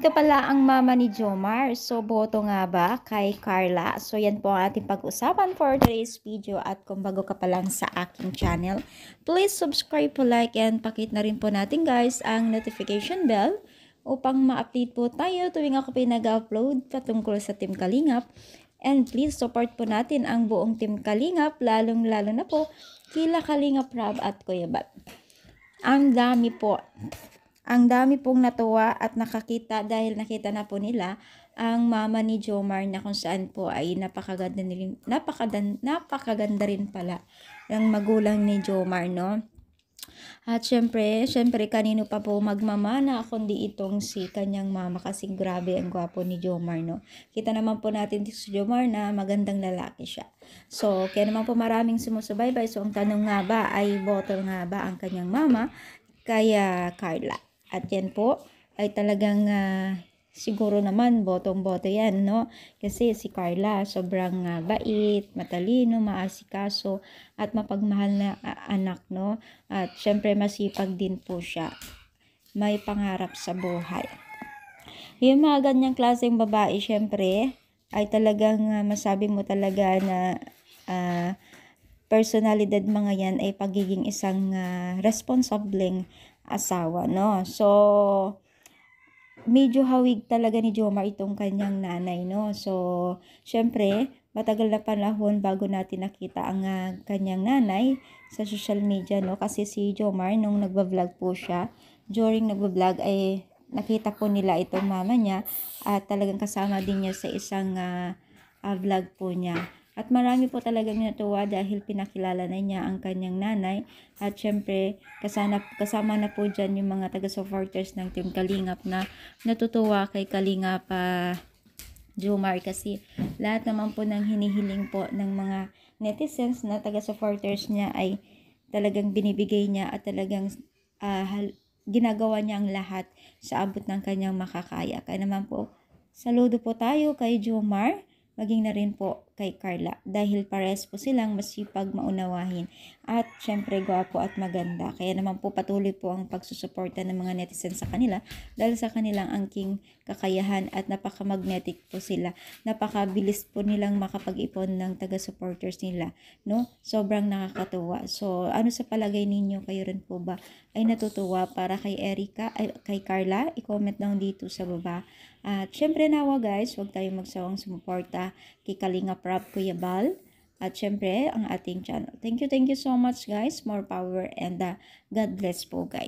Ito pala ang mama ni Jomar. So, boto nga ba kay Carla? So, yan po ang ating pag-usapan for today's video. At kung bago ka pa lang sa aking channel, please subscribe po, like, and pakit na rin po natin guys ang notification bell upang ma-update po tayo tuwing ako pinag-upload patungkol sa Team Kalingap. And please support po natin ang buong Team Kalingap, lalong-lalo na po kila Kalingap Rob at Kuya Bat. Ang dami pong natuwa at nakakita dahil nakita na po nila ang mama ni Jomar na kung saan po ay napakaganda rin pala ang magulang ni Jomar, no? At syempre kanino pa po magmamana kundi itong si kanyang mama, kasi grabe ang gwapo ni Jomar, no? Kita naman po natin si Jomar na magandang lalaki siya. So, kaya naman po maraming sumusubaybay. So, ang tanong nga ba ay boto nga ba ang kanyang mama kaya Carla? At yan po ay talagang siguro naman botong-boto yan, no? Kasi si Carla sobrang bait, matalino, maasikaso at mapagmahal na anak, no? At syempre masipag din po siya. May pangarap sa buhay. Yung mga ganyang klaseng babae syempre ay talagang masabi mo talaga na personalidad mga yan ay pagiging isang responsableng asawa, no? So, medyo hawig talaga ni Jomar itong kanyang nanay, no? So, syempre, matagal na panahon bago natin nakita ang kanyang nanay sa social media, no? Kasi si Jomar, nung nagbablog po siya, during nagbablog ay nakita po nila itong mama niya at talagang kasama din niya sa isang vlog po niya. At marami po talagang natuwa dahil pinakilala na niya ang kanyang nanay. At syempre, kasama na po dyan yung mga taga-supporters ng Team Kalingap na natutuwa kay Kalingap Jomar. Kasi lahat naman po ng hinihiling po ng mga netizens na taga-supporters niya ay talagang binibigay niya at talagang ginagawa niya ang lahat sa abot ng kanyang makakaya. Kaya naman po, saludo po tayo kay Jomar, maging na rin po kay Carla dahil pares po silang masipag, maunawahin at syempre gwapo at maganda. Kaya naman po patuloy po ang pagsusuporta ng mga netizens sa kanila dahil sa kanilang angking kakayahan at napaka-magnetic po sila. Napakabilis po nilang makapag-ipon ng taga-supporters nila, no? Sobrang nakakatuwa. So, ano sa palagay ninyo, kayo rin po ba ay natutuwa para kay Erica, ay kay Carla? I-comment down dito sa baba. At syempre nawa guys, huwag tayong magsawang sumuporta kay Kalingap Rob, Kuya Bal, at syempre ang ating channel. Thank you so much guys. More power and God bless po guys.